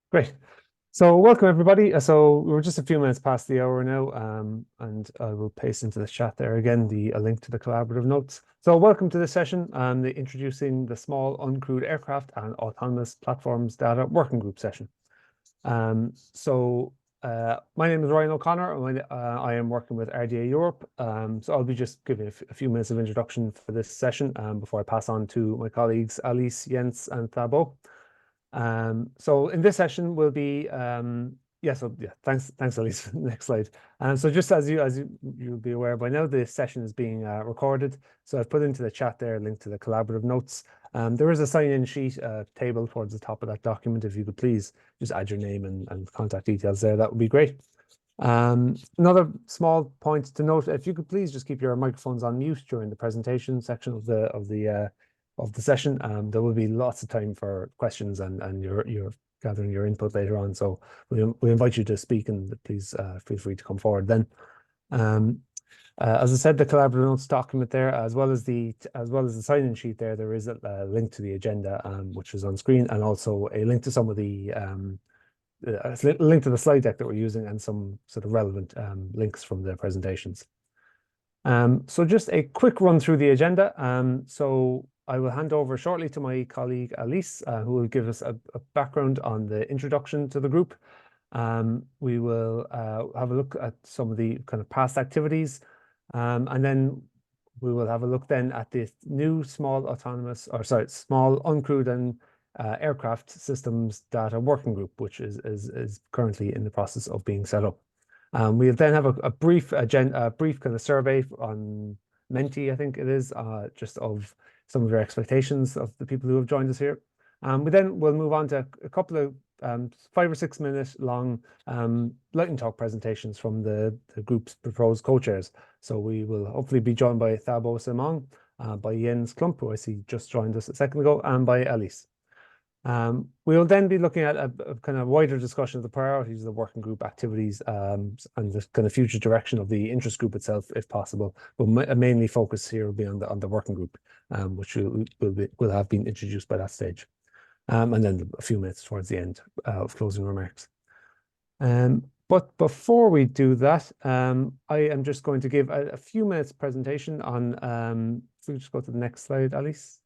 Great. So welcome everybody. So we're just a few minutes past the hour now, and I will paste into the chat there again a link to the collaborative notes. So welcome to this session, the introducing the small uncrewed aircraft and autonomous platforms data working group session. My name is Ryan O'Connor, and I am working with RDA Europe. So I'll be just giving a few minutes of introduction for this session before I pass on to my colleagues Alice, Jens, and Thabo. So in this session will be thanks Elise. Next slide. So just you'll be aware by now, this session is being recorded. So I've put into the chat there a link to the collaborative notes. There is a sign-in sheet table towards the top of that document. If you could please just add your name and contact details there, that would be great. Another small point to note: if you could please just keep your microphones on mute during the presentation section of the session. There will be lots of time for questions and you're gathering your input later on. So we invite you to speak, and please feel free to come forward then. As I said, the collaborative notes document there, as well as the sign-in sheet there is a link to the agenda, which is on screen, and also a link to some of the link to the slide deck that we're using, and some sort of relevant links from the presentations. So just a quick run through the agenda. So I will hand over shortly to my colleague Alice, who will give us a background on the introduction to the group. We will have a look at some of the kind of past activities, and then we will have a look then at the new small uncrewed and aircraft systems data working group, which is currently in the process of being set up. We'll then have a brief kind of survey on Menti, I think it is, just of some of your expectations of the people who have joined us here. We'll move on to a couple of 5 or 6 minute long lightning talk presentations from the group's proposed co-chairs. So we will hopefully be joined by Thabo Simon, by Jens Klump, who I see just joined us a second ago, and by Alice. We will then be looking at a kind of wider discussion of the priorities of the working group activities, and the kind of future direction of the interest group itself, if possible. But mainly focus here will be on the working group, which will have been introduced by that stage. And then a few minutes towards the end of closing remarks. But before we do that, I am just going to give a few minutes presentation on, if we just go to the next slide, Alice.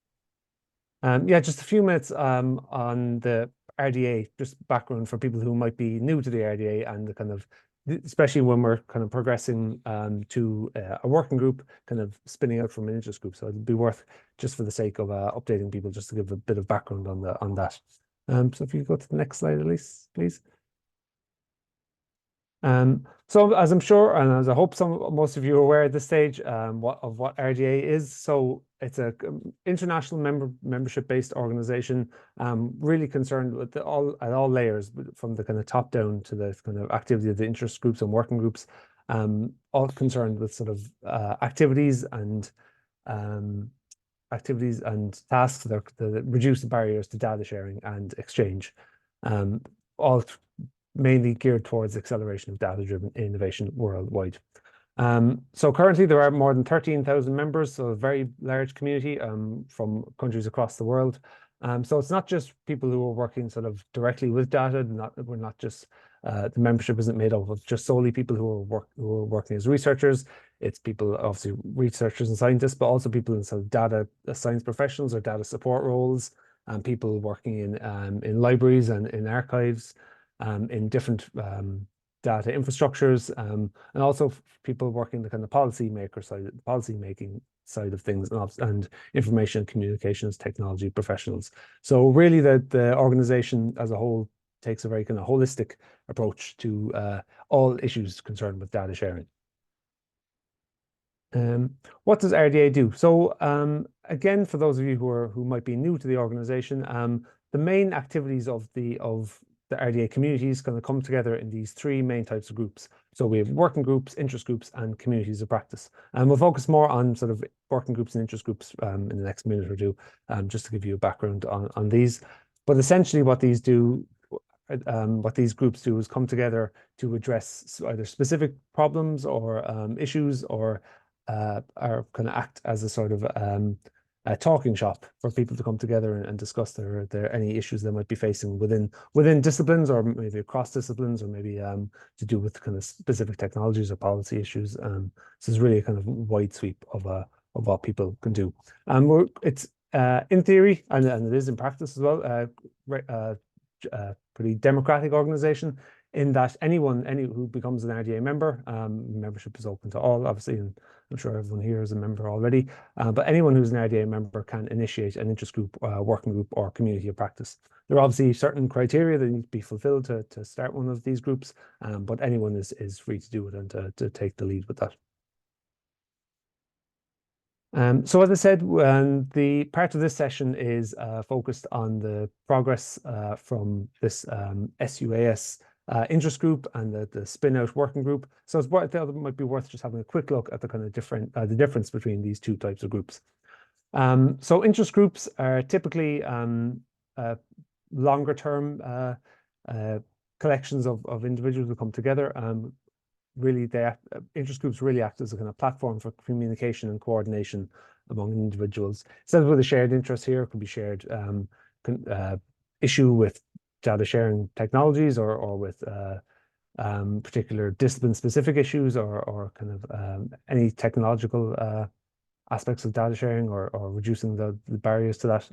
Just a few minutes on the RDA, just background for people who might be new to the RDA, and the kind of, especially when we're kind of progressing to a working group, kind of spinning out from an interest group. So it'd be worth, just for the sake of updating people, just to give a bit of background on that. So if you go to the next slide, Elise, please. So as I'm sure, and as I hope most of you are aware at this stage, what RDA is. So it's a international membership-based organization, really concerned with at all layers, from the kind of top down to the kind of activity of the interest groups and working groups, all concerned with sort of activities and tasks that reduce the barriers to data sharing and exchange, all mainly geared towards acceleration of data-driven innovation worldwide. So currently there are more than 13,000 members, so a very large community from countries across the world. So it's not just people who are working sort of directly with data. We're not just the membership isn't made up of just solely people who are working as researchers. It's people, obviously researchers and scientists, but also people in sort of data science professionals or data support roles, and people working in libraries and in archives, in different data infrastructures, and also people working the kind of policy making side of things, and information communications technology professionals. So really the organization as a whole takes a very kind of holistic approach to all issues concerned with data sharing. What does RDA do? So again, for those of you who might be new to the organization, the main activities of the RDA communities kind of come together in these 3 main types of groups. So we have working groups, interest groups, and communities of practice. And we'll focus more on sort of working groups and interest groups in the next minute or two, just to give you a background on these. But essentially what these groups do is come together to address either specific problems or issues, or kind of act as a sort of a talking shop for people to come together and discuss their any issues they might be facing within disciplines, or maybe across disciplines, or maybe to do with kind of specific technologies or policy issues. So it's really a kind of wide sweep of what people can do. It's in theory, and it is in practice as well, pretty democratic organization, in that any who becomes an RDA member, membership is open to all, obviously, and I'm sure everyone here is a member already, but anyone who's an RDA member can initiate an interest group, working group, or community of practice. There are obviously certain criteria that need to be fulfilled to start one of these groups, but anyone is free to do it and to take the lead with that. So as I said, the part of this session is focused on the progress from this SUAS interest group and the spin-out working group. So I thought it might be worth just having a quick look at the kind of the difference between these two types of groups. So interest groups are typically longer term collections of individuals who come together. Really, interest groups really act as a kind of platform for communication and coordination among individuals. Instead of a shared interest here, it could be shared issue with data sharing technologies, or with particular discipline-specific issues, or kind of any technological aspects of data sharing, or reducing the barriers to that.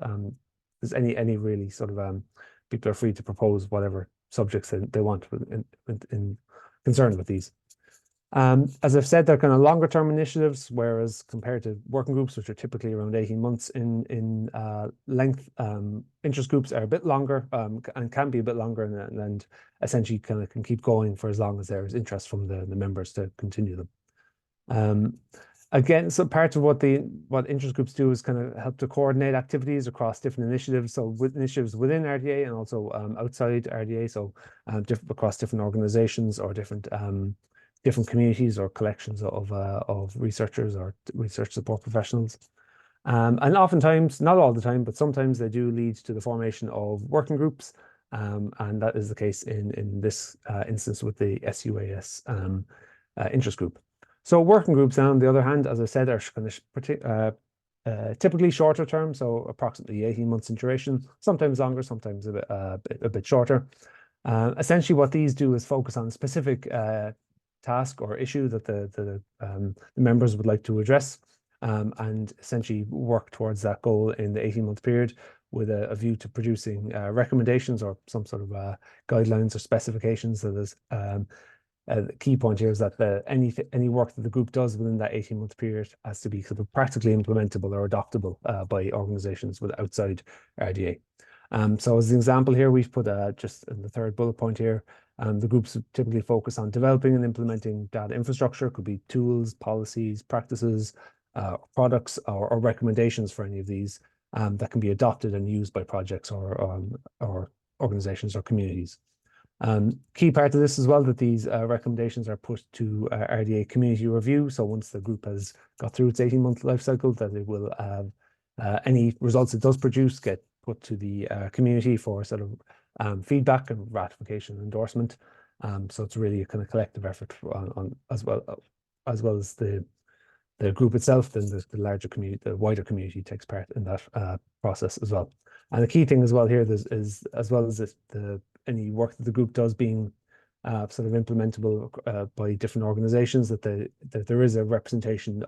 There's any really sort of people are free to propose whatever subjects they want in concern with these. As I've said, they're kind of longer term initiatives, whereas compared to working groups, which are typically around 18 months in length, interest groups are a bit longer, and can be a bit longer, and essentially kind of can keep going for as long as there is interest from the members to continue them. Again, so part of what interest groups do is kind of help to coordinate activities across different initiatives. So with initiatives within RDA and also outside RDA. So across different organizations, or different communities or collections of researchers or research support professionals. And oftentimes, not all the time, but sometimes they do lead to the formation of working groups. And that is the case in this instance with the SUAS interest group. So working groups, on the other hand, as I said, are kind of typically shorter term, so approximately 18 months in duration, sometimes longer, sometimes a bit shorter. Essentially, what these do is focus on a specific task or issue that the members would like to address, and essentially work towards that goal in the 18-month period, with a view to producing recommendations or some sort of guidelines or specifications. So there's the key point here is that any work that the group does within that 18-month period has to be sort of practically implementable or adoptable by organizations with outside RDA. So as an example here, we've put just in the third bullet point here, the groups typically focus on developing and implementing data infrastructure. It could be tools, policies, practices, products, or recommendations for any of these that can be adopted and used by projects or organizations or communities. Key part of this as well, that these recommendations are put to RDA community review. So once the group has got through its 18-month life cycle, that it will have any results it does produce get put to the community for sort of feedback and ratification and endorsement. So it's really a kind of collective effort on as well as the group itself. Then the larger community, the wider community, takes part in that process as well. And the key thing as well here is as well as any work that the group does being sort of implementable by different organizations, that there is a representation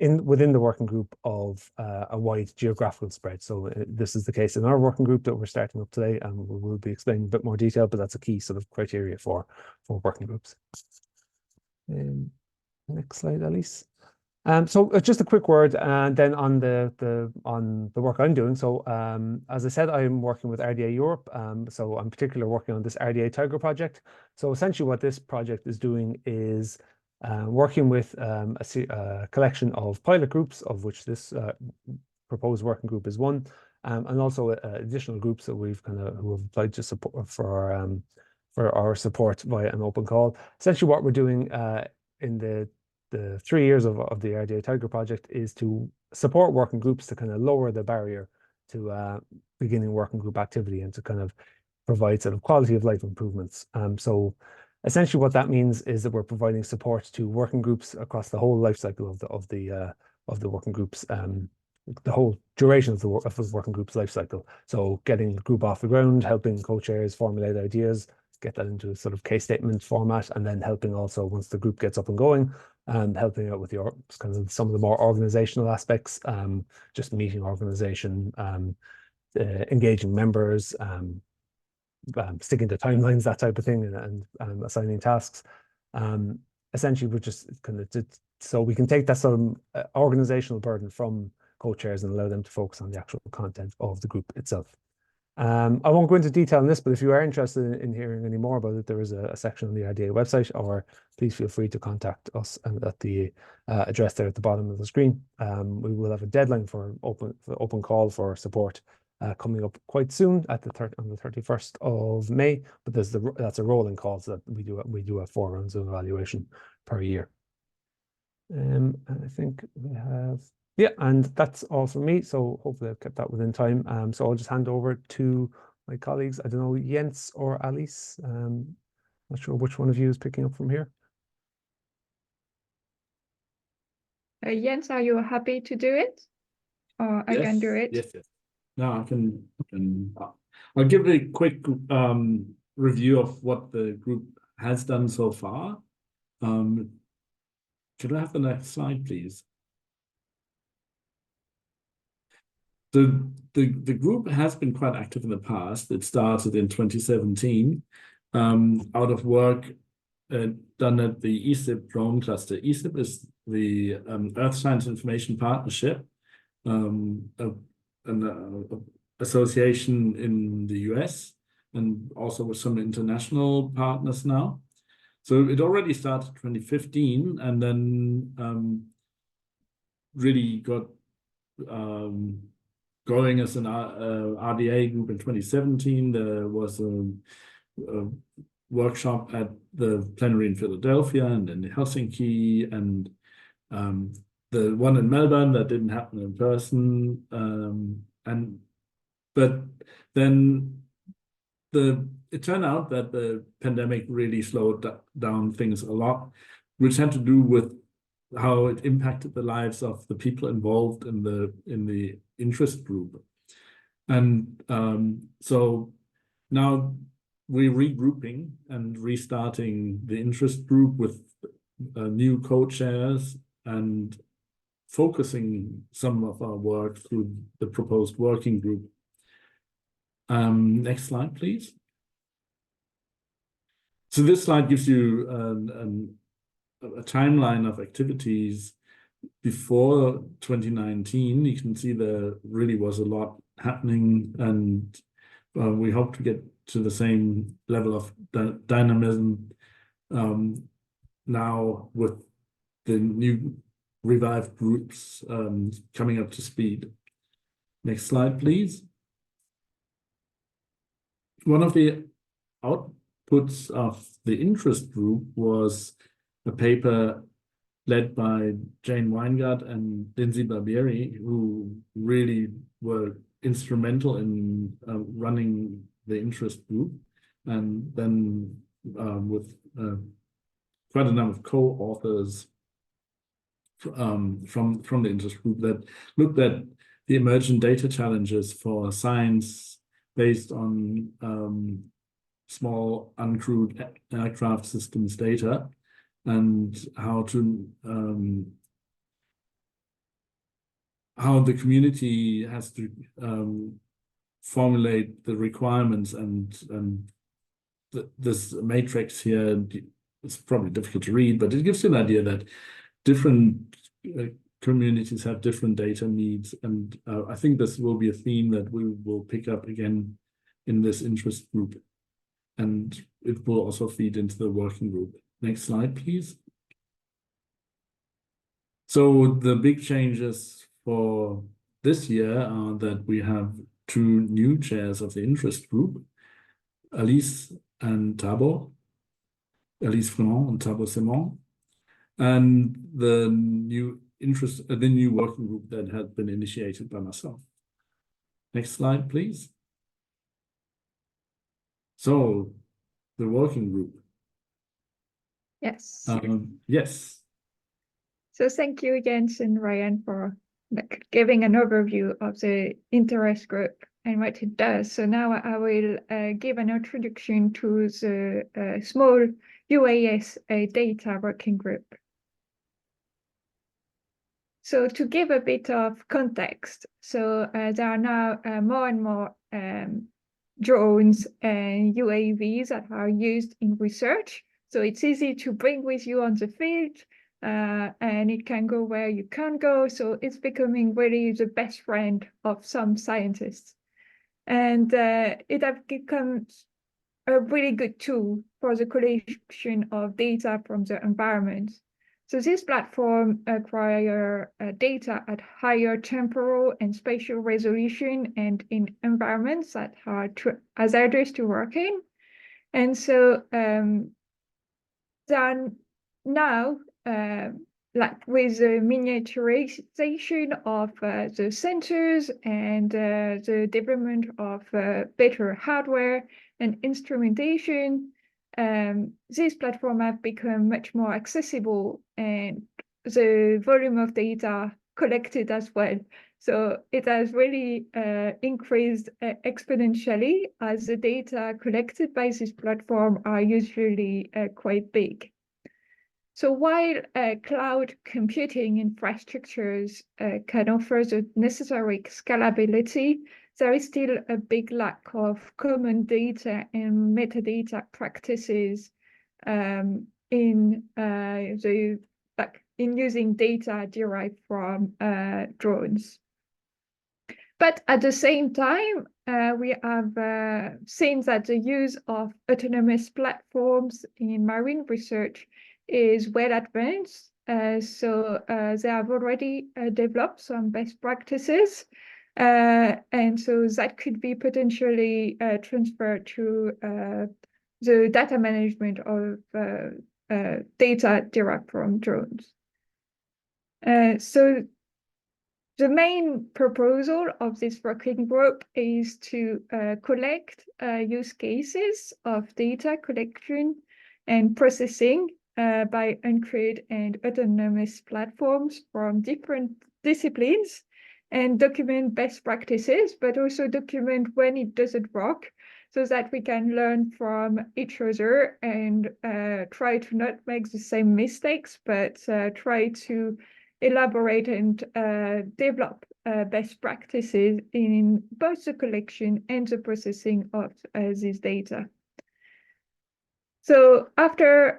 within the working group of a wide geographical spread. So this is the case in our working group that we're starting up today, and we'll be explaining a bit more detail, but that's a key sort of criteria for working groups. Next slide, Elise. So just a quick word, and then on the work I'm doing. So as I said, I'm working with RDA Europe. So I'm particularly working on this RDA Tiger project. So essentially what this project is doing is working with a collection of pilot groups, of which this proposed working group is one, and also additional groups that who have applied to support for our support via an open call. Essentially what we're doing in the 3 years of the RDA Tiger project is to support working groups to kind of lower the barrier to beginning working group activity, and to kind of provide sort of quality of life improvements. So essentially what that means is that we're providing support to working groups across the whole life cycle of the working groups the whole duration of the working group's life cycle. So getting the group off the ground, helping co-chairs formulate ideas, get that into a sort of case statement format, and then helping also once the group gets up and going, and helping out with the kind of some of the more organizational aspects, just meeting organization, engaging members, sticking to timelines, that type of thing, and assigning tasks. Essentially, we're just kind of so we can take that sort of organizational burden from co-chairs and allow them to focus on the actual content of the group itself. I won't go into detail on this, but if you are interested in hearing any more about it, there is a section on the RDA website, or please feel free to contact us at the address there at the bottom of the screen. We will have a deadline for open call for support coming up quite soon on the 31st of May, but that's a rolling call, so that we do have 4 rounds of evaluation per year. And I think we have, yeah, and that's all from me. So hopefully I've kept that within time. So I'll just hand over to my colleagues. I don't know, Jens or Alice. Not sure which one of you is picking up from here. Jens, are you happy to do it? Or I can do it? Yes. No, I can. I'll give a quick review of what the group has done so far. Could I have the next slide, please? The group has been quite active in the past. It started in 2017 out of work done at the ESIP drone cluster. ESIP is the Earth Science Information Partnership, an association in the US, and also with some international partners now. So it already started 2015, and then really got going as an RDA group in 2017. There was a workshop at the plenary in Philadelphia and in Helsinki, and the one in Melbourne that didn't happen in person. But then it turned out that the pandemic really slowed down things a lot, which had to do with how it impacted the lives of the people involved in the interest group. And so now we're regrouping and restarting the interest group with new co-chairs and focusing some of our work through the proposed working group. Next slide, please. So this slide gives you a timeline of activities before 2019. You can see there really was a lot happening, and we hope to get to the same level of dynamism now with the new revived groups coming up to speed. Next slide, please. One of the outputs of the interest group was a paper led by Jane Weingart and Lindsay Barbieri, who really were instrumental in running the interest group, and then with quite a number of co-authors from the interest group that looked at the emergent data challenges for science based on small uncrewed aircraft systems data, and how the community has to formulate the requirements, and this matrix here is probably difficult to read, but it gives you an idea that different communities have different data needs, and I think this will be a theme that we will pick up again in this interest group, and it will also feed into the working group. Next slide, please. So the big changes for this year are that we have 2 new chairs of the interest group, Alice and Thabo, Alice Fremont and Thabo Simon, and the new working group that had been initiated by myself. Next slide, please. So the working group. Yes. Yes. So thank you, Jens and Ryan, for like giving an overview of the interest group and what it does. So now I will give an introduction to the small UAS data working group. So to give a bit of context, so there are now more and more drones and UAVs that are used in research. So it's easy to bring with you on the field, and it can go where you can't go. So it's becoming really the best friend of some scientists. And it has become a really good tool for the collection of data from the environment. So this platform acquires data at higher temporal and spatial resolution and in environments that are hazardous to work in. And so there are now, like with the miniaturization of the sensors and the development of better hardware and instrumentation, this platform have become much more accessible, and the volume of data collected as well. So it has really increased exponentially, as the data collected by this platform are usually quite big. So while cloud computing infrastructures can offer the necessary scalability, there is still a big lack of common data and metadata practices in using data derived from drones. But at the same time, we have seen that the use of autonomous platforms in marine research is well advanced. So they have already developed some best practices. And so that could be potentially transferred to the data management of data derived from drones. So the main proposal of this working group is to collect use cases of data collection and processing by uncrewed and autonomous platforms from different disciplines, and document best practices, but also document when it doesn't work, so that we can learn from each other and try to not make the same mistakes, but try to elaborate and develop best practices in both the collection and the processing of this data. So after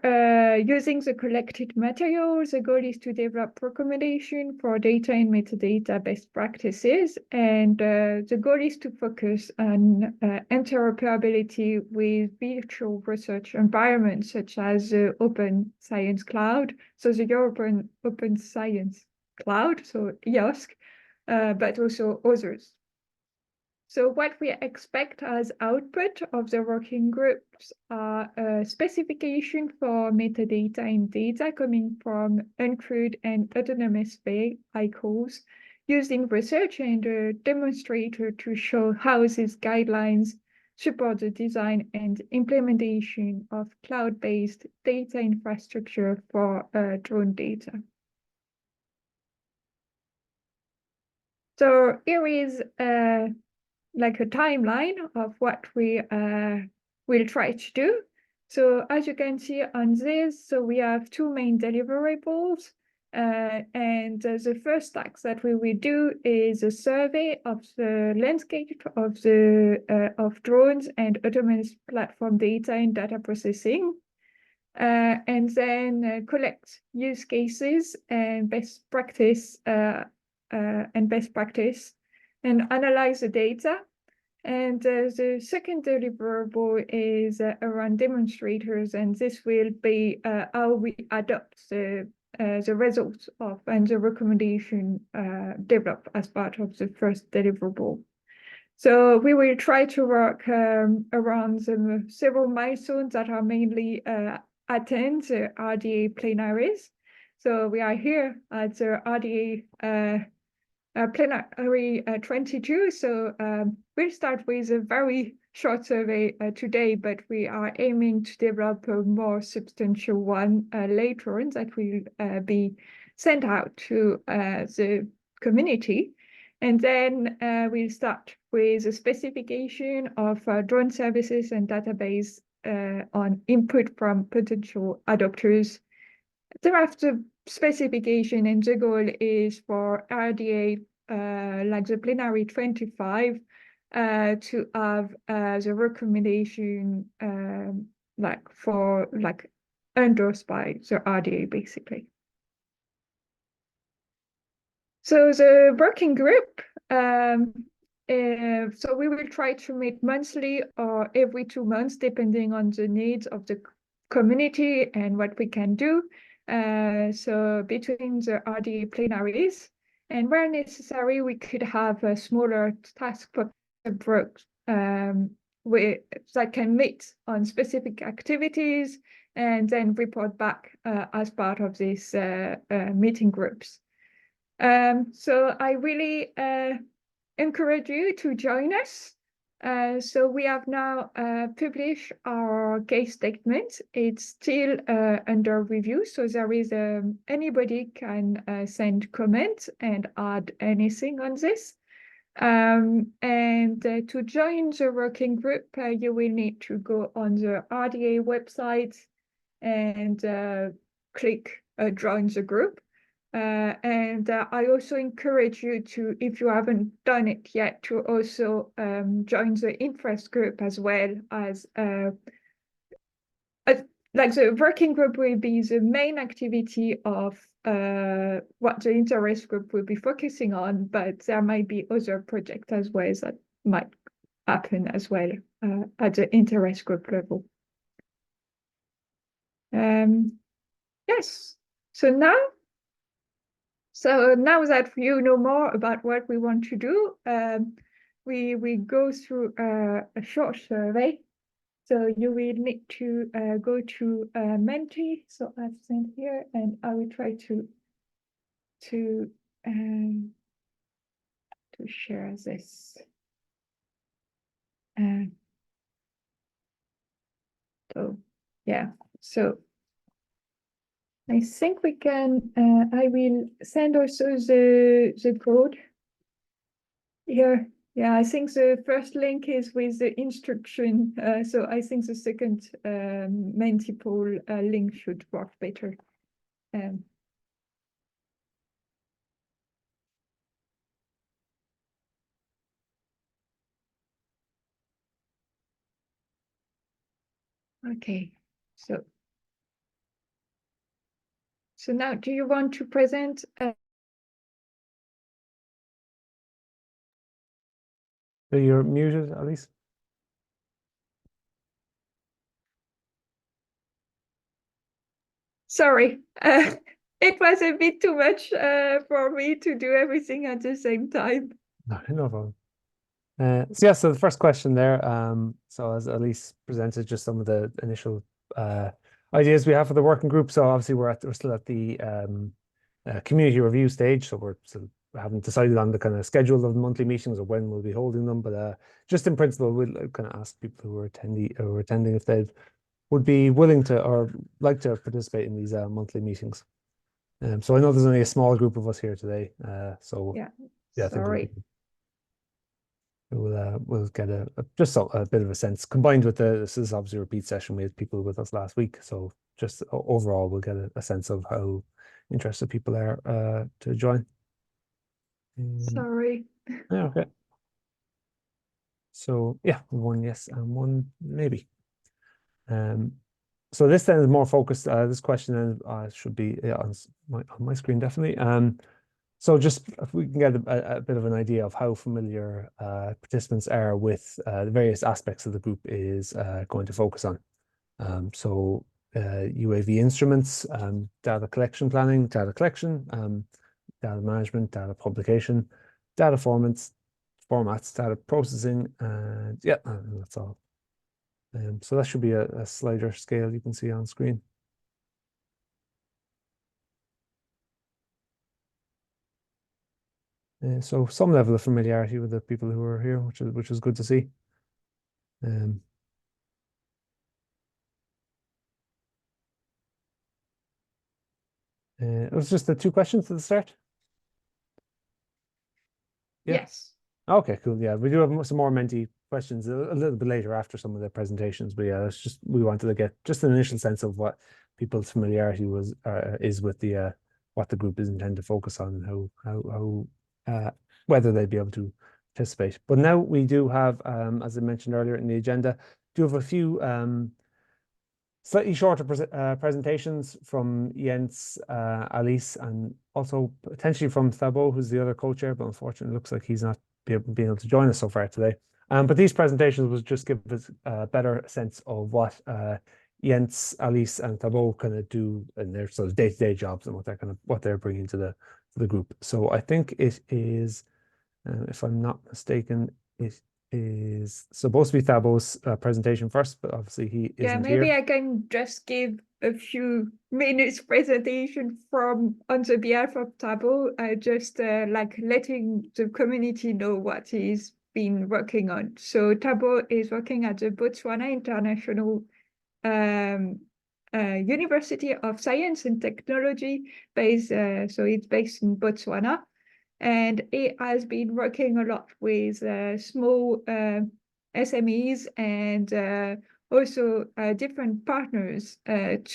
using the collected materials, the goal is to develop recommendation for data and metadata best practices. And the goal is to focus on interoperability with virtual research environments, such as the Open Science Cloud, so the European Open Science Cloud, so EOSC, but also others. So what we expect as output of the working groups are a specification for metadata and data coming from uncrewed and autonomous vehicles used in research, and a demonstrator to show how these guidelines support the design and implementation of cloud-based data infrastructure for drone data. So here is like a timeline of what we will try to do. So as you can see on this, so we have two main deliverables. And the first task that we will do is a survey of the landscape of the of drones and autonomous platform data and data processing. And then collect use cases and best practice and analyze the data. And the second deliverable is around demonstrators, and this will be how we adopt the results of and the recommendation developed as part of the first deliverable. So we will try to work around the several milestones that are mainly attend the RDA plenaries. So we are here at the RDA plenary 22. So we'll start with a very short survey today, but we are aiming to develop a more substantial one later on that will be sent out to the community. And then we'll start with a specification of drone services and database on input from potential adopters. Thereafter, specification, and the goal is for RDA, like the plenary 25, to have the recommendation endorsed by the RDA, basically. So the working group, so we will try to meet monthly or every 2 months, depending on the needs of the community and what we can do. So between the RDA plenaries, and where necessary, we could have a smaller task group that can meet on specific activities and then report back as part of these meeting groups. So I really encourage you to join us. So we have now published our case statement. It's still under review, so there is anybody can send comments and add anything on this. And to join the working group, you will need to go on the RDA website and click join the group. And I also encourage you to, if you haven't done it yet, to also join the interest group as well as like the working group will be the main activity of what the interest group will be focusing on, but there might be other projects as well that might happen as well at the interest group level. Yes, so now that you know more about what we want to do, we go through a short survey. So you will need to go to Menti. So I've sent here, and I will try to share this. So yeah, so I think we can. I will send also the code here. Yeah, I think the first link is with the instruction. So I think the second Mentipool link should work better. Okay, so now, do you want to present? So you're muted, Alice. Sorry, it was a bit too much for me to do everything at the same time. No, no problem. So yeah, so the first question there, so as Elise presented just some of the initial ideas we have for the working group. So obviously we're still at the community review stage, so we haven't decided on the kind of schedule of the monthly meetings or when we'll be holding them, but just in principle, we'll kind of ask people who are attending if they would be willing to or like to participate in these monthly meetings. So I know there's only a small group of us here today, so yeah, I sorry. think we'll get just a bit of a sense combined with this is obviously a repeat session. We had people with us last week, so just overall we'll get a sense of how interested people are to join. Sorry. Yeah, okay. So yeah, one yes and one maybe. So this then is more focused. This question then should be on my screen definitely. So just if we can get a bit of an idea of how familiar participants are with the various aspects of the group is going to focus on. So UAV instruments, data collection planning, data collection, data management, data publication, data formats, data processing, and yeah, that's all. So that should be a slider scale you can see on screen. So some level of familiarity with the people who are here, which is good to see. It was just the 2 questions at the start. Yeah. Yes. Okay, cool. Yeah, we do have some more Menti questions a little bit later after some of the presentations, but yeah, it's just we wanted to get just an initial sense of what people's familiarity is with the what the group is intended to focus on, and how whether they'd be able to participate. But now we do have, as I mentioned earlier in the agenda, do have a few slightly shorter presentations from Jens, Alice, and also potentially from Thabo, who's the other co-chair, but unfortunately looks like he's not being able to join us so far today. But these presentations will just give us a better sense of what Jens, Alice, and Thabo kind of do in their sort of day-to-day jobs and what they're bringing to the group. So I think it is, if I'm not mistaken, it is supposed to be Thabo's presentation first, but obviously he Yeah, isn't maybe here. I can just give a few minutes presentation on the behalf of Thabo, just like letting the community know what he's been working on. So Thabo is working at the Botswana International University of Science and Technology, so it's based in Botswana. And it has been working a lot with small SMEs and also different partners and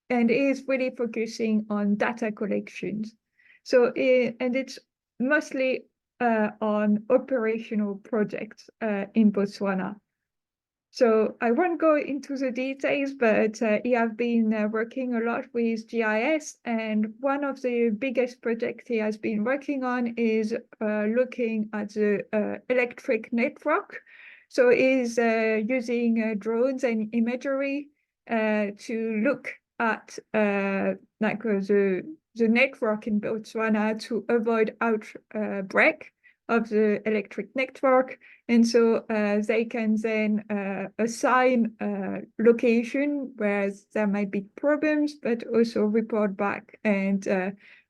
is really focusing on data collections. So and it's mostly on operational projects in Botswana. So I won't go into the details, but he has been working a lot with GIS, and one of the biggest projects he has been working on is looking at the electric network. So he's using drones and imagery to look at the network in Botswana to avoid outbreak of the electric network. And so they can then assign location where there might be problems, but also report back and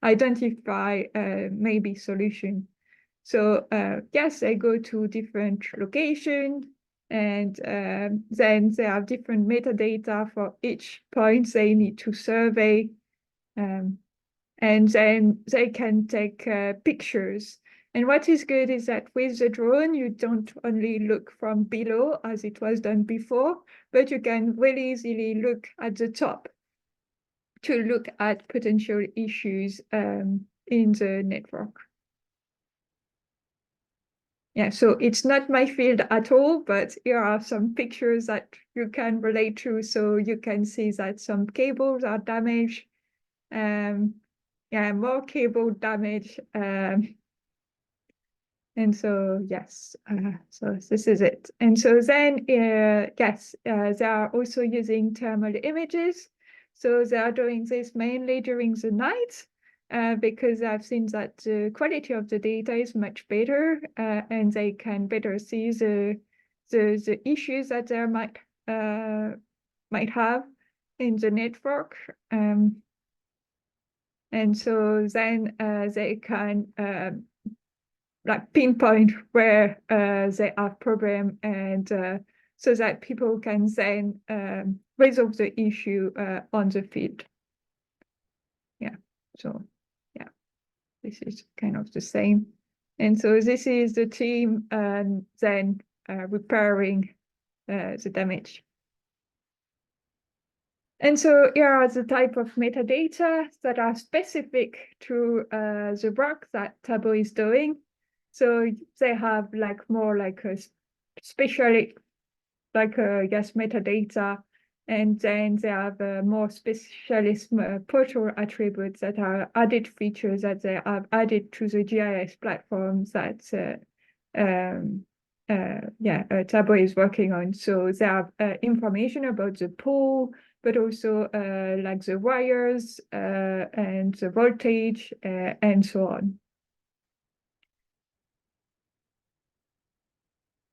identify maybe solution. So yes, they go to different locations, and then they have different metadata for each point they need to survey. And then they can take pictures. And what is good is that with the drone, you don't only look from below as it was done before, but you can really easily look at the top to look at potential issues in the network. Yeah, so it's not my field at all, but here are some pictures that you can relate to. So you can see that some cables are damaged. Yeah, more cable damage. And so, yes, so this is it. And so then, yes, they are also using thermal images. So they are doing this mainly during the night because I've seen that the quality of the data is much better and they can better see the issues that they might have in the network. And so then they can like pinpoint where they have problem, and so that people can then resolve the issue on the field. Yeah, so yeah, this is kind of the same. And so this is the team then repairing the damage. And so here are the type of metadata that are specific to the work that Thabo is doing. So they have like more like a specialist, like yes, metadata, and then they have more specialist portal attributes that are added features that they have added to the GIS platforms that Thabo is working on. So they have information about the pole, but also like the wires and the voltage and so on.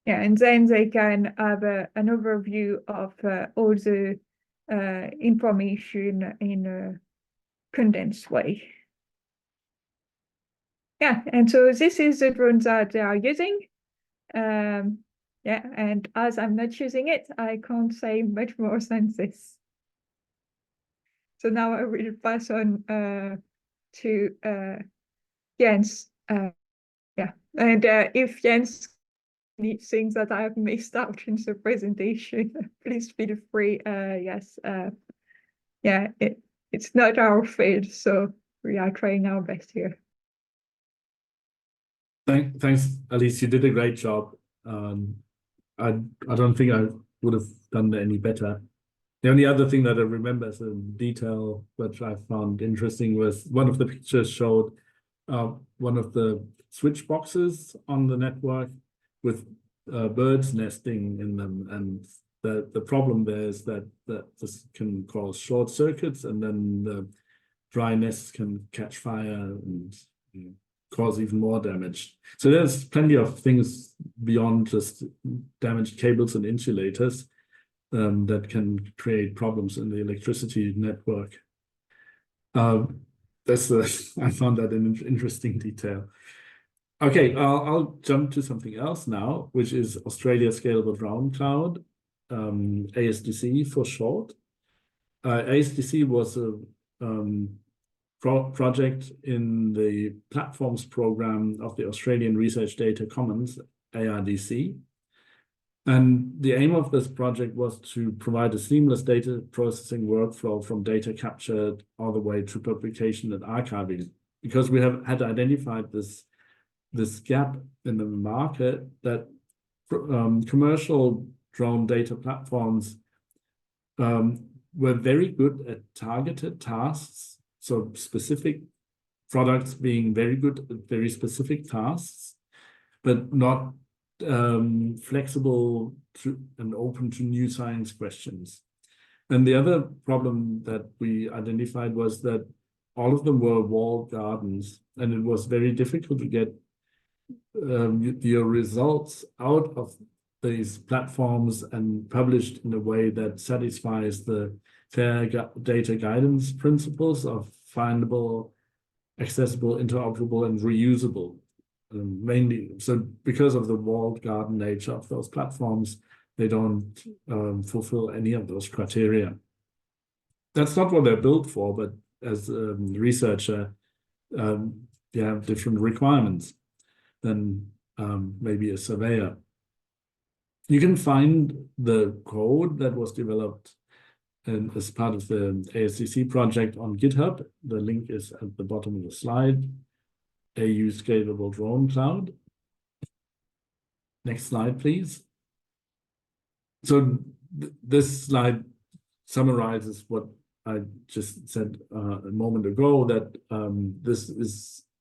Yeah, and then they can have an overview of all the information in a condensed way. Yeah, and so this is the drone that they are using. Yeah, and as I'm not using it, I can't say much more than this. So now I will pass on to Jens. Yeah, and if Jens needs things that I have missed out in the presentation, please feel free. Yes, yeah, it's not our field, so we are trying our best here. Thanks, Alice. You did a great job. I don't think I would have done any better. The only other thing that I remember as a detail which I found interesting was one of the pictures showed one of the switch boxes on the network with birds nesting in them, and the problem there is that this can cause short circuits, and then the dry nests can catch fire and cause even more damage. So there's plenty of things beyond just damaged cables and insulators that can create problems in the electricity network. I found that an interesting detail. Okay, I'll jump to something else now, which is Australia Scalable Drone Cloud, ASDC for short. ASDC was a project in the platforms program of the Australian Research Data Commons, ARDC. And the aim of this project was to provide a seamless data processing workflow from data captured all the way to publication and archiving, because we had identified this gap in the market that commercial drone data platforms were very good at targeted tasks, so specific products being very good at very specific tasks, but not flexible and open to new science questions. And the other problem that we identified was that all of them were walled gardens, and it was very difficult to get your results out of these platforms and published in a way that satisfies the fair data guidance principles of findable, accessible, interoperable, and reusable. Mainly, so because of the walled garden nature of those platforms, they don't fulfill any of those criteria. That's not what they're built for, but as a researcher, you have different requirements than maybe a surveyor. You can find the code that was developed as part of the ASDC project on GitHub. The link is at the bottom of the slide. AU Scalable Drone Cloud. Next slide, please. So this slide summarizes what I just said a moment ago, that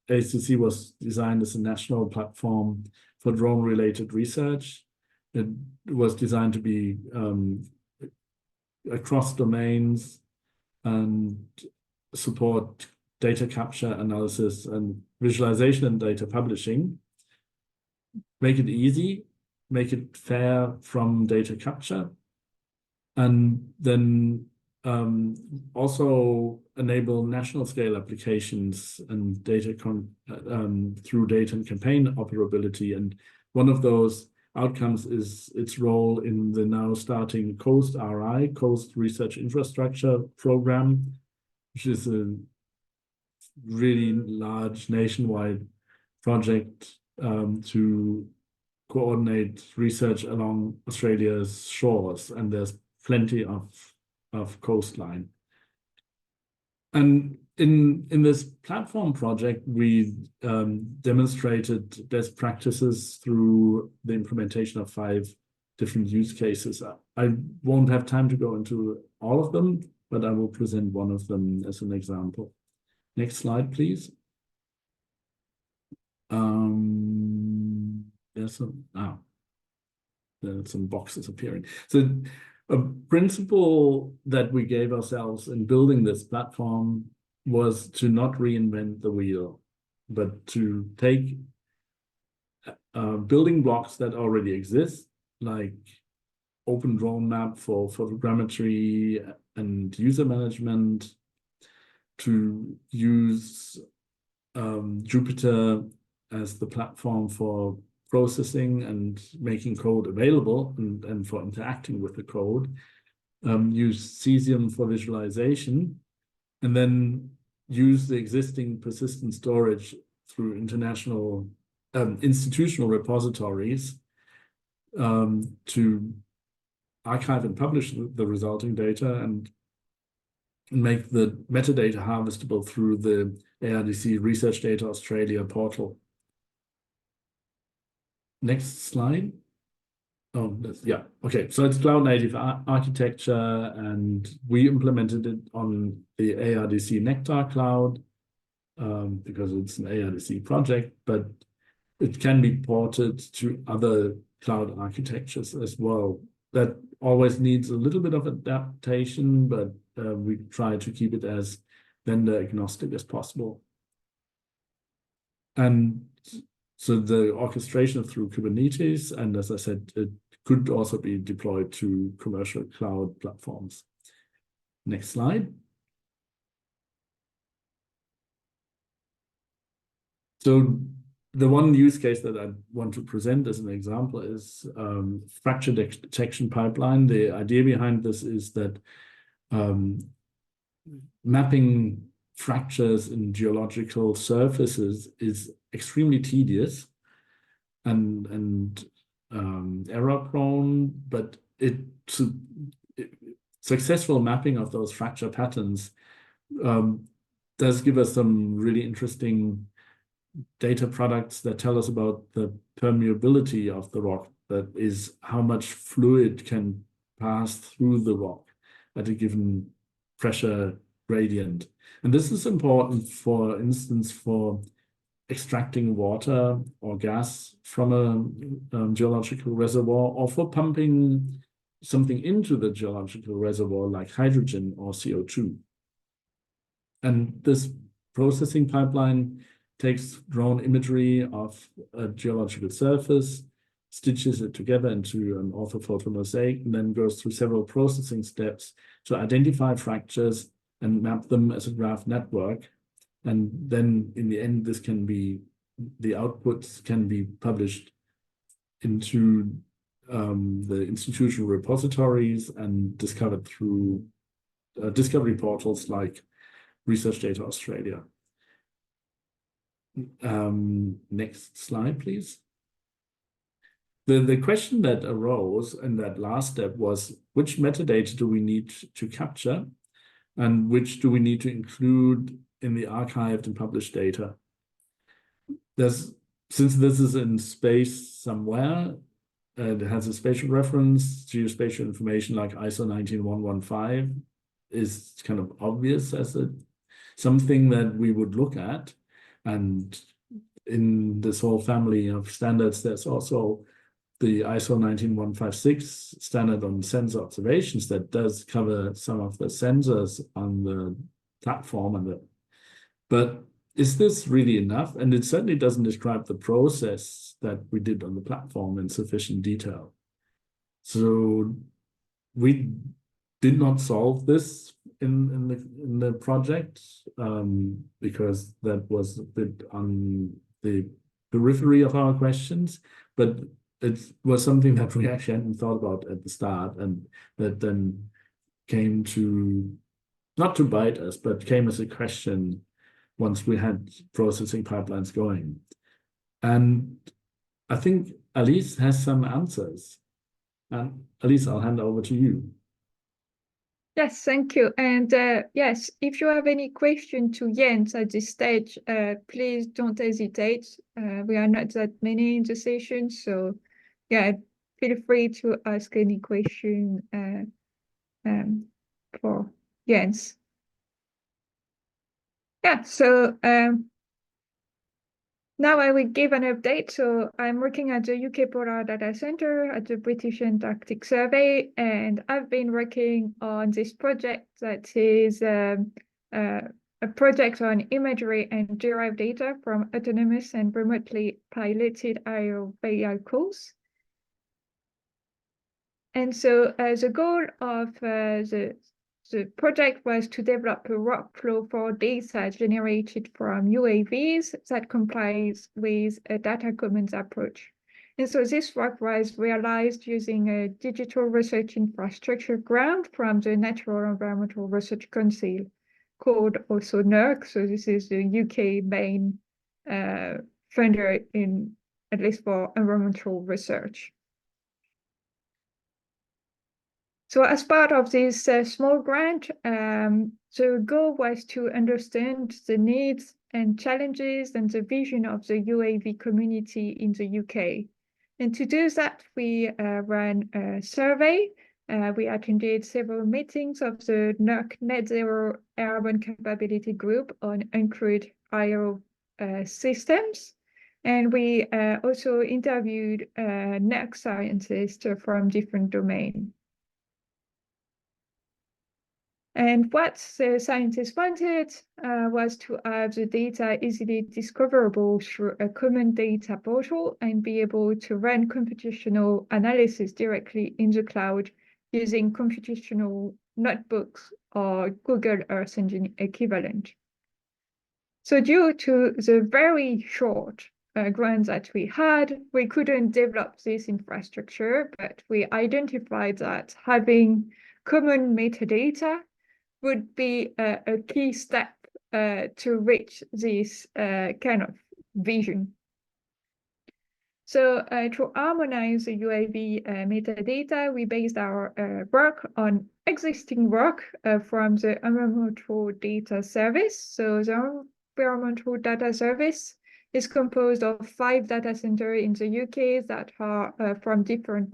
ASDC was designed as a national platform for drone-related research. It was designed to be across domains and support data capture, analysis, and visualization and data publishing. Make it easy, make it fair from data capture, and then also enable national scale applications and data through data and campaign operability. And one of those outcomes is its role in the now starting COAST RI, COAST Research Infrastructure Program, which is a really large nationwide project to coordinate research along Australia's shores, and there's plenty of coastline. And in this platform project, we demonstrated best practices through the implementation of 5 different use cases. I won't have time to go into all of them, but I will present one of them as an example. Next slide, please. There's some boxes appearing. So a principle that we gave ourselves in building this platform was to not reinvent the wheel, but to take building blocks that already exist, like Open Drone Map for photogrammetry and user management, to use Jupyter as the platform for processing and making code available and for interacting with the code, use Cesium for visualization, and then use the existing persistent storage through international institutional repositories to archive and publish the resulting data and make the metadata harvestable through the ARDC Research Data Australia portal. Next slide. Oh, yeah. Okay, so it's cloud native architecture, and we implemented it on the ARDC Nectar cloud because it's an ARDC project, but it can be ported to other cloud architectures as well. That always needs a little bit of adaptation, but we try to keep it as vendor agnostic as possible. And so the orchestration through Kubernetes, and as I said, it could also be deployed to commercial cloud platforms. Next slide. So the one use case that I want to present as an example is fracture detection pipeline. The idea behind this is that mapping fractures in geological surfaces is extremely tedious and error prone, but successful mapping of those fracture patterns does give us some really interesting data products that tell us about the permeability of the rock, that is how much fluid can pass through the rock at a given pressure gradient. And this is important, for instance, for extracting water or gas from a geological reservoir, or for pumping something into the geological reservoir like hydrogen or CO2. And this processing pipeline takes drone imagery of a geological surface, stitches it together into an orthophoto mosaic, and then goes through several processing steps to identify fractures and map them as a graph network. And then in the end, this can be, the outputs can be published into the institutional repositories and discovered through discovery portals like Research Data Australia. Next slide, please. The question that arose in that last step was, which metadata do we need to capture, and which do we need to include in the archived and published data? Since this is in space somewhere, it has a spatial reference, geospatial information like ISO 19115 is kind of obvious as something that we would look at. And in this whole family of standards, there's also the ISO 19156 standard on sensor observations that does cover some of the sensors on the platform. But is this really enough? And it certainly doesn't describe the process that we did on the platform in sufficient detail. So we did not solve this in the project because that was a bit on the periphery of our questions, but it was something that we actually hadn't thought about at the start, and that then came to, not to bite us, but came as a question once we had processing pipelines going. And I think Alice has some answers. And Alice, I'll hand over to you. Yes, thank you. And yes, if you have any question to Jens at this stage, please don't hesitate. We are not that many in the session, so yeah, feel free to ask any question for Jens. Yeah, so now I will give an update. So I'm working at the UK Polar Data Centre at the British Antarctic Survey, and I've been working on this project that is a project on imagery and derived data from autonomous and remotely piloted aerial vehicles. And so the goal of the project was to develop a workflow for data generated from UAVs that complies with a data commons approach. And so this work was realized using a digital research infrastructure grant from the Natural Environmental Research Council, called also NERC. So this is the UK main funder in at least for environmental research. So as part of this small grant, the goal was to understand the needs and challenges and the vision of the UAV community in the UK. And to do that, we ran a survey. We attended several meetings of the NERC Net Zero Airborne Capability Group on uncrewed IO systems. And we also interviewed NERC scientists from different domains. And what the scientists wanted was to have the data easily discoverable through a common data portal and be able to run computational analysis directly in the cloud using computational notebooks or Google Earth Engine equivalent. So due to the very short grant that we had, we couldn't develop this infrastructure, but we identified that having common metadata would be a key step to reach this kind of vision. So to harmonize the UAV metadata, we based our work on existing work from the Environmental Data Service. So the Environmental Data Service is composed of 5 data centers in the UK that are from different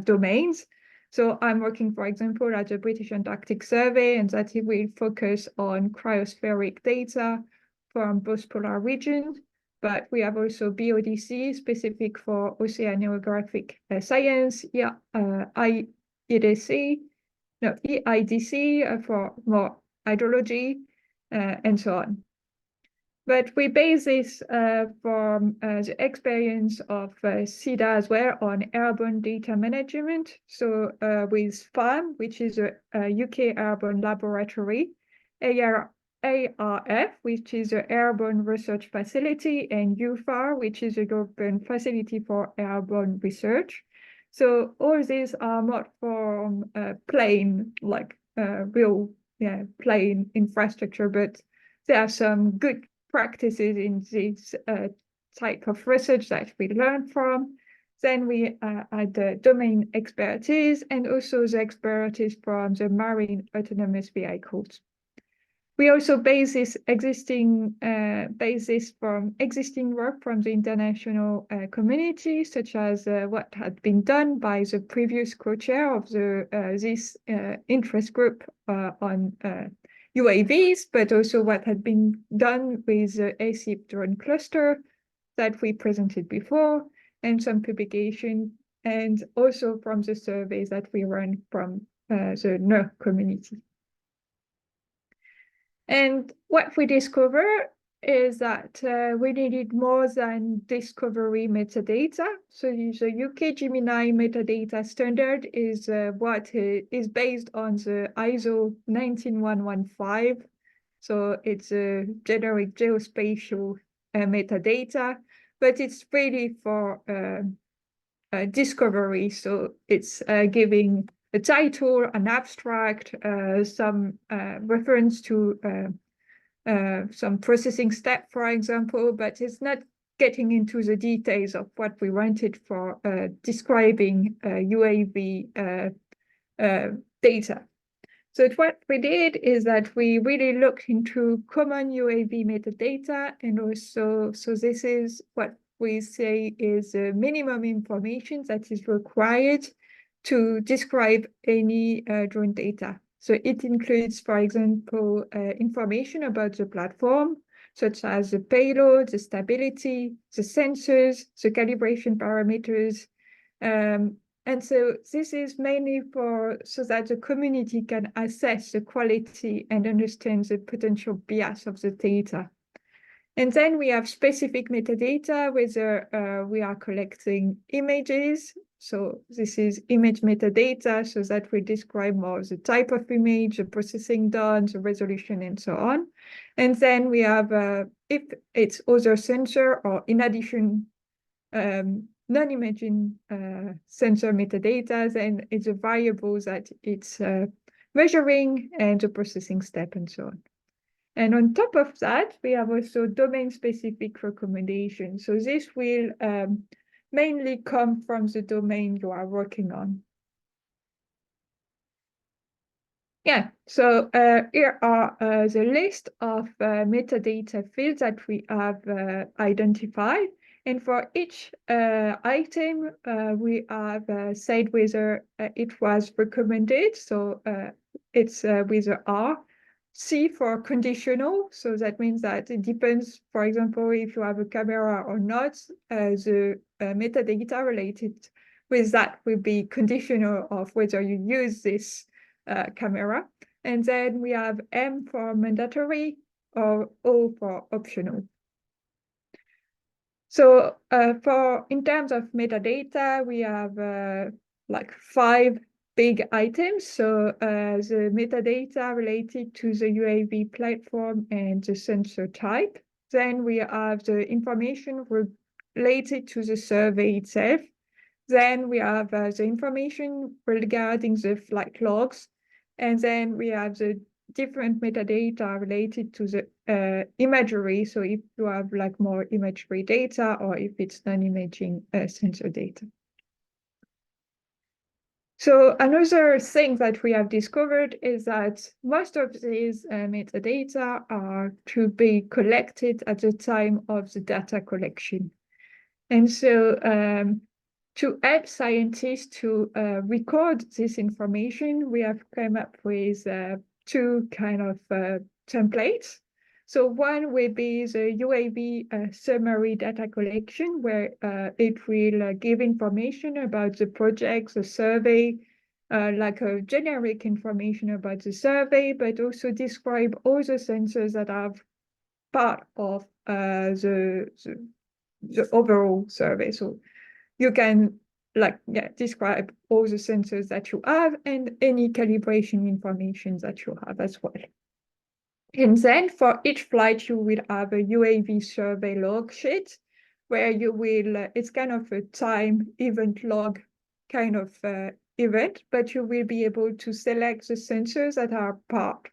domains. So I'm working, for example, at the British Antarctic Survey, and that it will focus on cryospheric data from both polar regions. But we have also BODC, specific for oceanographic science, EIDC for more hydrology, and so on. But we base this from the experience of CIDA as well on airborne data management. So with FARM, which is a UK airborne laboratory, ARF, which is an airborne research facility, and UFAR, which is a European facility for airborne research. So all these are not from plain, real plain infrastructure, but there are some good practices in this type of research that we learn from. Then we had the domain expertise and also the expertise from the marine autonomous vehicles. We also base this existing basis from existing work from the international community, such as what had been done by the previous co-chair of this interest group on UAVs, but also what had been done with the ACIP drone cluster that we presented before, and some publication, and also from the surveys that we run from the NERC community. And what we discovered is that we needed more than discovery metadata. So the UK Gemini metadata standard is what is based on the ISO 19115. So it's a generic geospatial metadata, but it's really for discovery. So it's giving a title, an abstract, some reference to some processing step, for example, but it's not getting into the details of what we wanted for describing UAV data. So what we did is that we really looked into common UAV metadata, and also, so this is what we say is minimum information that is required to describe any drone data. So it includes, for example, information about the platform, such as the payload, the stability, the sensors, the calibration parameters. And so this is mainly so that the community can assess the quality and understand the potential bias of the data. And then we have specific metadata, whether we are collecting images. So this is image metadata, so that we describe more the type of image, the processing done, the resolution, and so on. And then we have, if it's other sensor or in addition, non-imaging sensor metadata, then it's a variable that it's measuring and the processing step and so on. And on top of that, we have also domain-specific recommendations. So this will mainly come from the domain you are working on. Yeah, so here are the list of metadata fields that we have identified. And for each item, we have said whether it was recommended. So it's with a R. C for conditional. So that means that it depends, for example, if you have a camera or not, the metadata related with that will be conditional of whether you use this camera. And then we have M for mandatory or O for optional. So in terms of metadata, we have like 5 big items. So the metadata related to the UAV platform and the sensor type. Then we have the information related to the survey itself. Then we have the information regarding the flight logs. And then we have the different metadata related to the imagery. So if you have like more imagery data or if it's non-imaging sensor data. So another thing that we have discovered is that most of these metadata are to be collected at the time of the data collection. And so to help scientists to record this information, we have come up with 2 kind of templates. So one will be the UAV summary data collection, where it will give information about the project, the survey, like a generic information about the survey, but also describe all the sensors that are part of the overall survey. So you can describe all the sensors that you have and any calibration information that you have as well. And then for each flight, you will have a UAV survey log sheet where you will, it's kind of a time event log kind of event, but you will be able to select the sensors that are part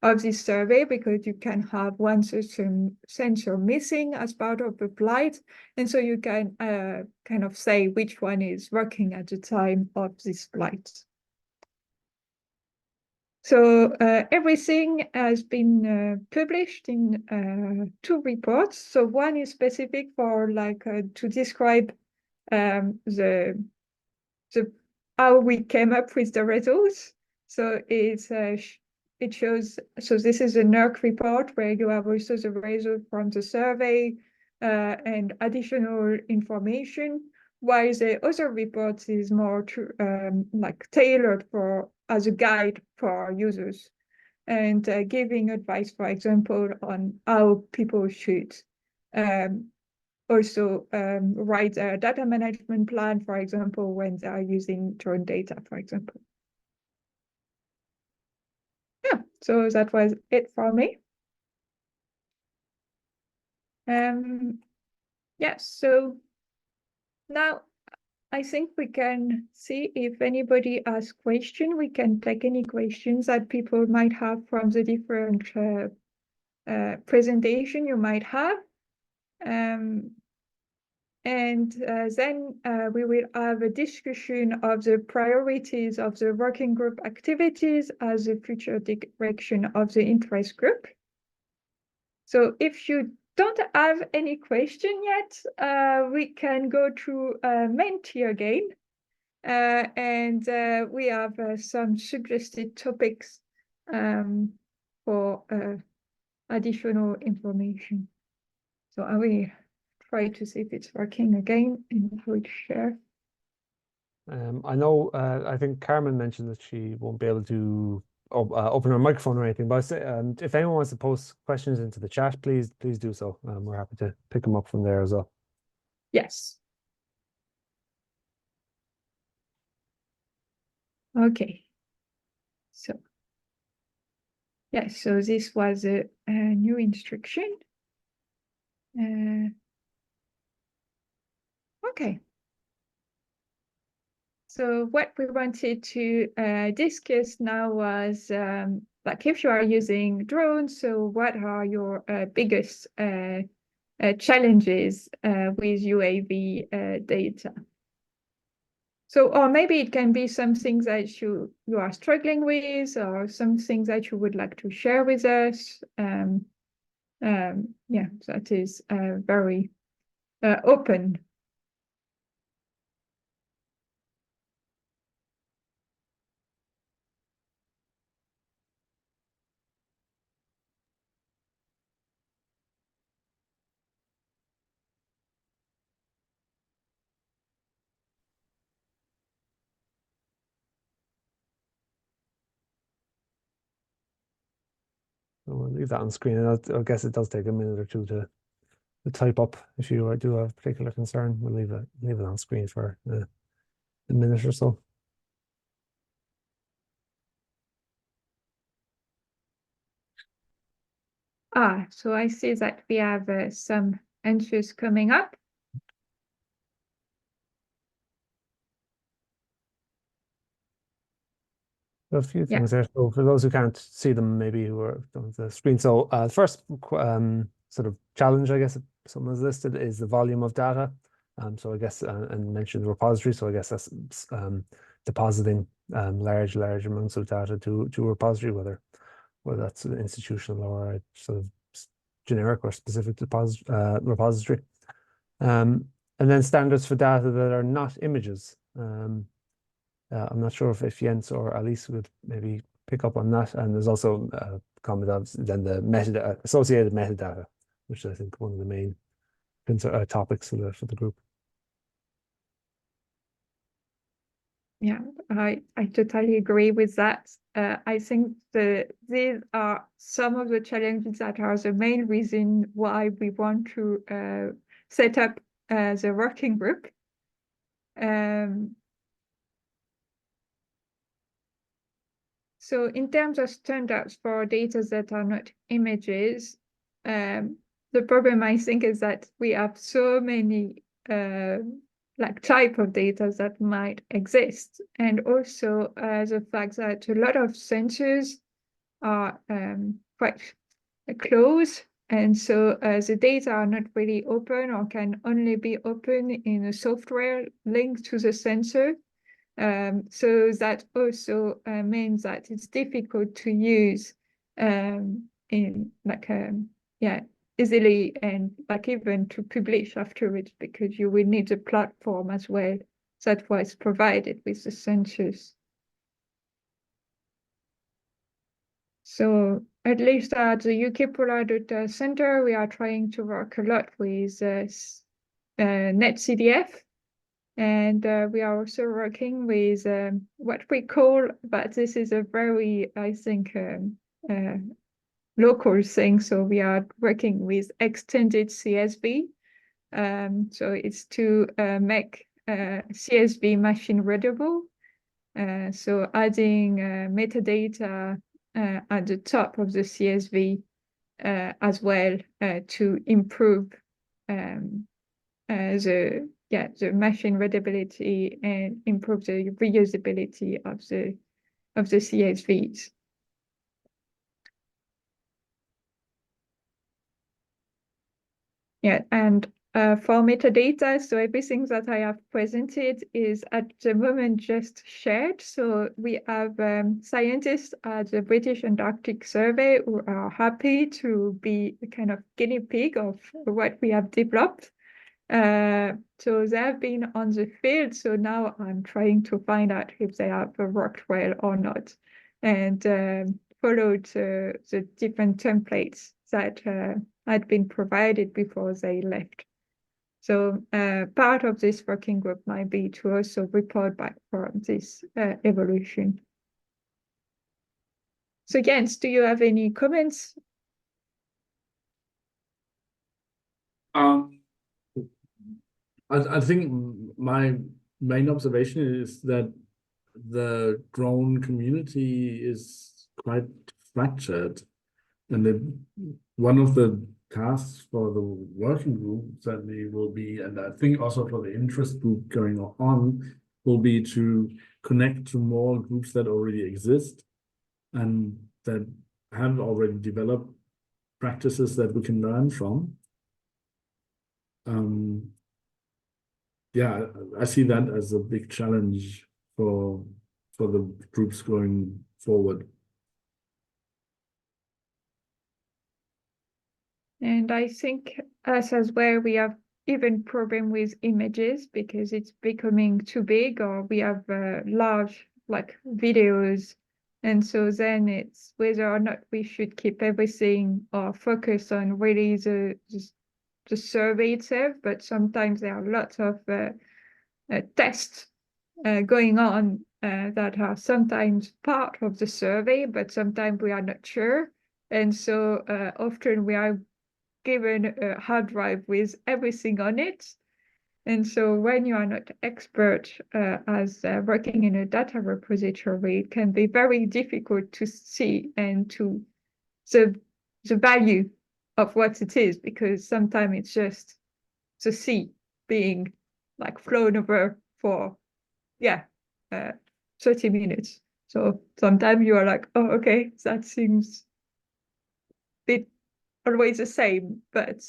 of this survey, because you can have one sensor missing as part of the flight. And so you can kind of say which one is working at the time of this flight. So everything has been published in 2 reports. So one is specific for like to describe the how we came up with the results. So it shows, so this is a NERC report where you have also the result from the survey and additional information, while the other report is more like tailored for as a guide for users and giving advice, for example, on how people should also write a data management plan, for example, when they are using drone data, for example. Yeah, so that was it for me. Yeah, so now I think we can see if anybody has questions. We can take any questions that people might have from the different presentation you might have. And then we will have a discussion of the priorities of the working group activities as a future direction of the interest group. So if you don't have any question yet, we can go through Menti again. And we have some suggested topics for additional information. So I will try to see if it's working again and I will share. I know, I think Carmen mentioned that she won't be able to open her microphone or anything, but if anyone wants to post questions into the chat, please do so. We're happy to pick them up from there as well. Yes. Okay. So, yes, so this was a new instruction. Okay. So what we wanted to discuss now was like if you are using drones, so what are your biggest challenges with UAV data? So, or maybe it can be some things that you are struggling with, or some things that you would like to share with us. Yeah, that is very open. So we'll leave that on screen. And I guess it does take a minute or two to type up. If you do have a particular concern, we'll leave it on screen for a minute or so. So I see that we have some answers coming up. A few things there. So for those who can't see them, maybe who are on the screen. So first sort of challenge, I guess, someone has listed is the volume of data. So I guess and mentioned the repository. So I guess that's depositing large amounts of data to a repository, whether that's institutional or sort of generic or specific repository. And then standards for data that are not images. I'm not sure if Jens or Alice would maybe pick up on that. And there's also a comment of then the associated metadata, which I think one of the main topics for the group. Yeah, I totally agree with that. I think these are some of the challenges that are the main reason why we want to set up the working group. So in terms of standards for data that are not images, the problem I think is that we have so many like type of data that might exist, and also the fact that a lot of sensors are quite close, and so the data are not really open or can only be open in a software linked to the sensor. So that also means that it's difficult to use in like easily, and like even to publish afterwards, because you will need a platform as well that was provided with the sensors. So at least at the UK Polar Data Center, we are trying to work a lot with NetCDF. And we are also working with what we call, but this is a very, I think, local thing. So we are working with extended CSV. So it's to make CSV machine readable. So adding metadata at the top of the CSV as well to improve the machine readability and improve the reusability of the CSVs. Yeah, and for metadata, so everything that I have presented is at the moment just shared. So we have scientists at the British Antarctic Survey who are happy to be a kind of guinea pig of what we have developed. So they have been on the field, so now I'm trying to find out if they have worked well or not, and followed the different templates that had been provided before they left. So part of this working group might be to also report back from this evolution. So Jens, do you have any comments? I think my main observation is that the drone community is quite fractured, and one of the tasks for the working group certainly will be, and I think also for the interest group going on, will be to connect to more groups that already exist and that have already developed practices that we can learn from. Yeah, I see that as a big challenge for the groups going forward. And I think us as well, we have even problem with images because it's becoming too big, or we have large like videos. And so then it's whether or not we should keep everything or focus on really the survey itself. But sometimes there are lots of tests going on that are sometimes part of the survey, but sometimes we are not sure. And so often we are given a hard drive with everything on it. And so when you are not expert as working in a data repository, it can be very difficult to see and to the value of what it is, because sometimes it's just the sea being like flown over for 30 minutes. So sometimes you are like, oh, okay, that seems bit always the same, but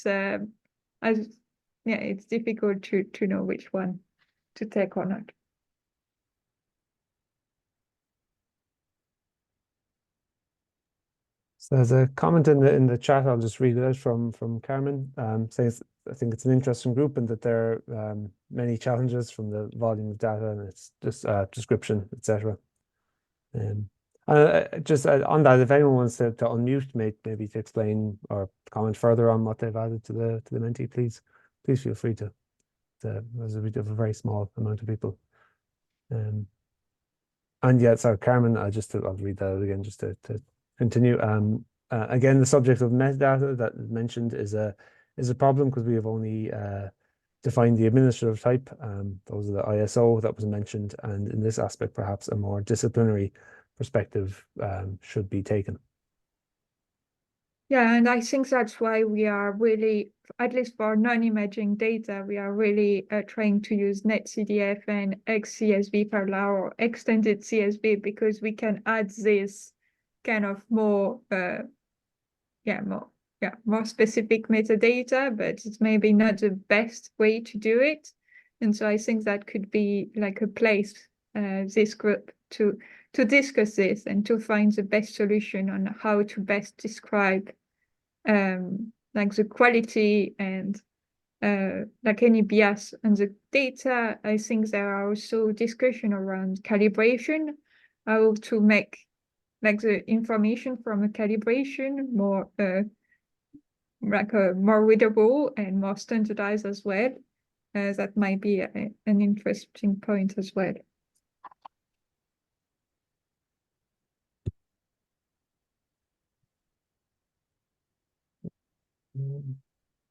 it's difficult to know which one to take or not. So there's a comment in the chat. I'll just read it out from Carmen. Says I think it's an interesting group and that there are many challenges from the volume of data and its just description, etc. Just on that, if anyone wants to unmute, maybe to explain or comment further on what they've added to the Menti, please feel free to. There's a very small amount of people. And yeah, sorry, Carmen, I'll read that out again just to continue. Again, the subject of metadata that is mentioned is a problem because we have only defined the administrative type. Those are the ISO that was mentioned, and in this aspect, perhaps a more disciplinary perspective should be taken. Yeah, and I think that's why we are really, at least for non-imaging data, we are really trying to use NetCDF and XCSV parallel or extended CSV, because we can add this kind of more specific metadata, but it's maybe not the best way to do it. And so I think that could be like a place, this group to discuss this and to find the best solution on how to best describe like the quality and like any bias on the data. I think there are also discussion around calibration, how to make like the information from a calibration more more readable and more standardized as well. That might be an interesting point as well.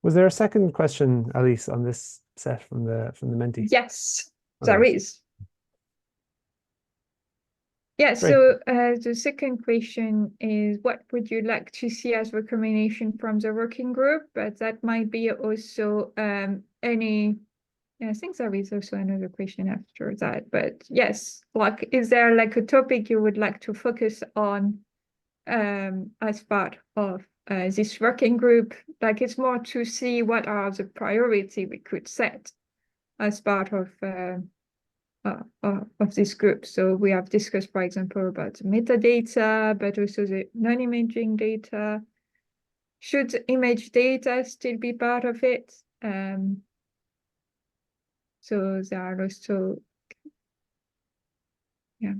Was there a second question, Alice, on this set from the Menti? Yes, there is. Yeah, so the second question is, what would you like to see as recommendation from the working group? But that might be also I think there is also another question after that. But yes, like, is there like a topic you would like to focus on as part of this working group? Like, it's more to see what are the priority we could set as part of this group. So we have discussed, for example, about metadata, but also the non-imaging data. Should image data still be part of it? So there are also, yeah.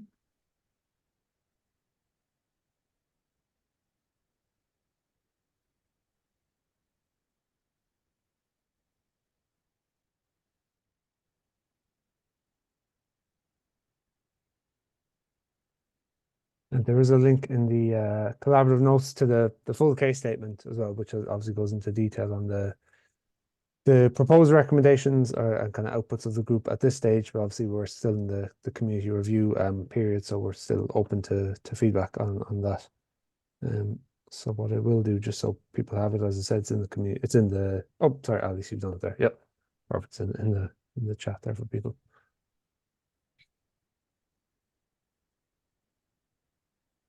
And there is a link in the collaborative notes to the full case statement as well, which obviously goes into detail on the proposed recommendations and kind of outputs of the group at this stage. But obviously we're still in the community review period, so we're still open to feedback on that. So what I will do, just so people have it, as I said, it's in the community. It's in the. Oh, sorry, Alice, you've done it there. Yep, perfect. It's in the chat there for people.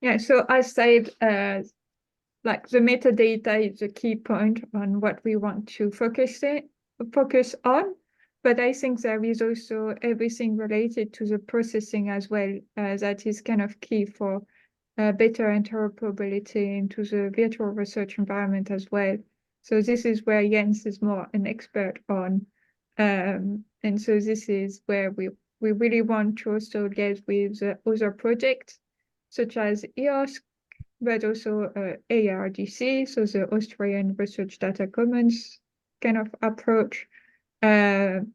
Yeah, so I said, like the metadata is a key point on what we want to focus on, but I think there is also everything related to the processing as well, that is kind of key for better interoperability into the virtual research environment as well. So this is where Jens is more an expert on, and so this is where we really want to also get with other projects such as EOSC, but also ARDC, so the Australian Research Data Commons kind of approach, and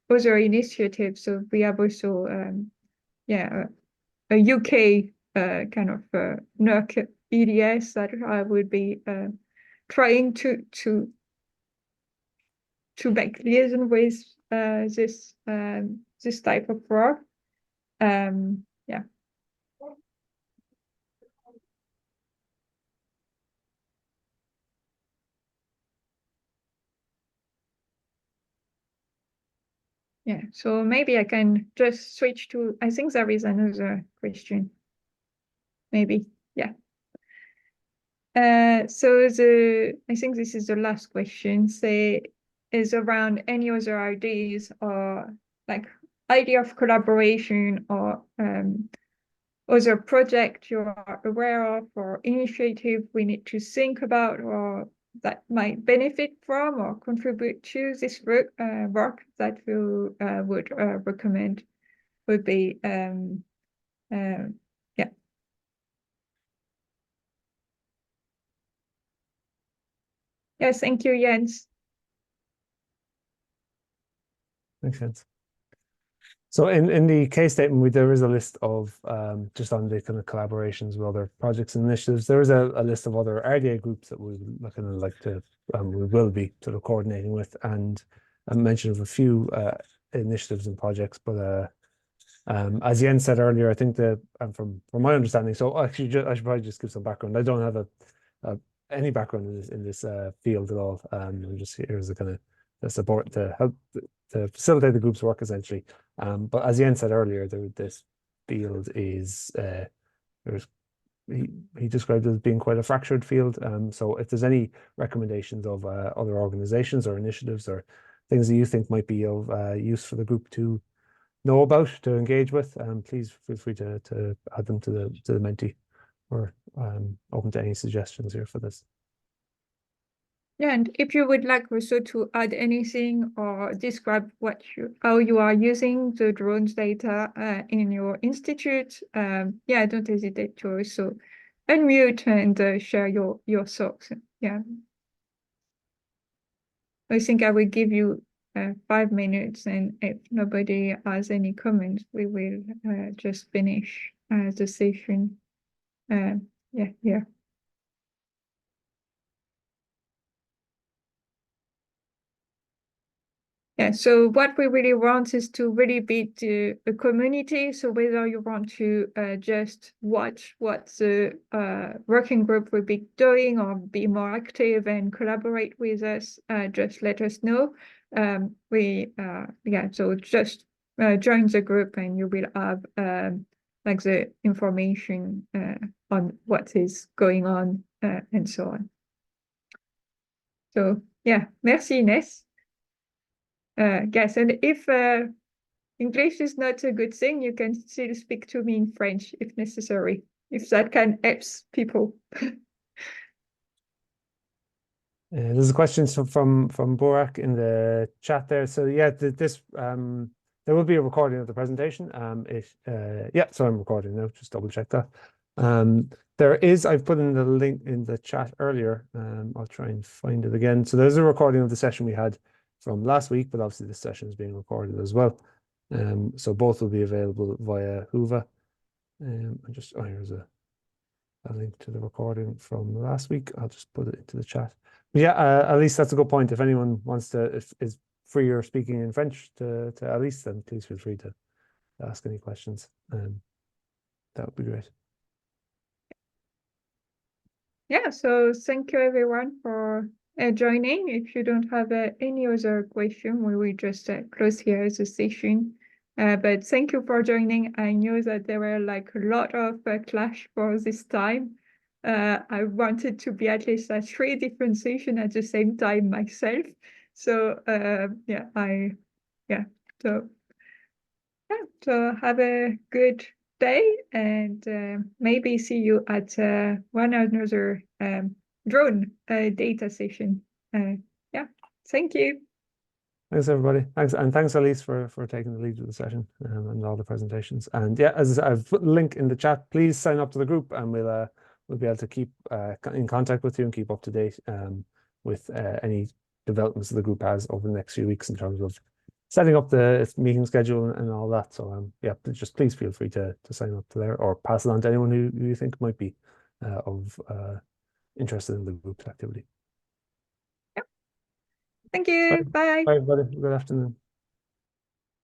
other initiatives. So we have also, a UK kind of NERC EDS that I would be trying to make liaison with this type of work. Yeah. Yeah, so maybe I can just switch to, I think there is another question. Maybe, yeah. So I think this is the last question, is around any other ideas or like idea of collaboration or other project you're aware of or initiative we need to think about or that might benefit from or contribute to this work that you would recommend would be yeah. Yes, thank you, Jens. Makes sense. So in the case statement, there is a list of just on the kind of collaborations with other projects and initiatives. There is a list of other RDA groups that we kind of like to we will be sort of coordinating with, and a mention of a few initiatives and projects. But as Jens said earlier, I think from my understanding, so actually I should probably just give some background. I don't have any background in this field at all. I'm just here as a kind of the support to help to facilitate the group's work essentially. But as Jens said earlier, this field is he described it as being quite a fractured field. So if there's any recommendations of other organizations or initiatives or things that you think might be of use for the group to know about, to engage with, please feel free to add them to the Menti. We're open to any suggestions here for this. Yeah, and if you would like also to add anything or describe how you are using the drones data in your institute, yeah, don't hesitate to also unmute and share your thoughts. Yeah, I think I will give you 5 minutes, and if nobody has any comments, we will just finish the session. Yeah. Yeah, so what we really want is to really build a community. So whether you want to just watch what the working group will be doing or be more active and collaborate with us, just let us know. So just join the group and you will have like the information on what is going on and so on. So yeah, merci Ines. Yes, and if English is not a good thing, you can still speak to me in French if necessary, if that can help people. There's a question from Borak in the chat there. So yeah, this there will be a recording of the presentation. Yeah, so I'm recording now. Just double check that. I've put in the link in the chat earlier. I'll try and find it again. So there's a recording of the session we had from last week, but obviously this session is being recorded as well. So both will be available via Whova. Here's a link to the recording from last week. I'll just put it into the chat. But yeah, at least that's a good point. If anyone wants to, is free or speaking in French to at least, then please feel free to ask any questions. That would be great. Yeah, so thank you everyone for joining. If you don't have any other question, we will just close here the session. But thank you for joining. I knew that there were like a lot of clash for this time. I wanted to be at least at 3 different sessions at the same time myself. So so have a good day, and maybe see you at one another drone data session. Thank you. Thanks, everybody. Thanks, Elise, for taking the lead of the session and all the presentations. And yeah, as I said, I've put a link in the chat. Please sign up to the group, and we'll be able to keep in contact with you and keep up to date with any developments the group has over the next few weeks in terms of setting up the meeting schedule and all that. So yeah, just please feel free to sign up to there, or pass it on to anyone who you think might be of interested in the group's activity. Thank you. Bye. Bye, everybody. Good afternoon.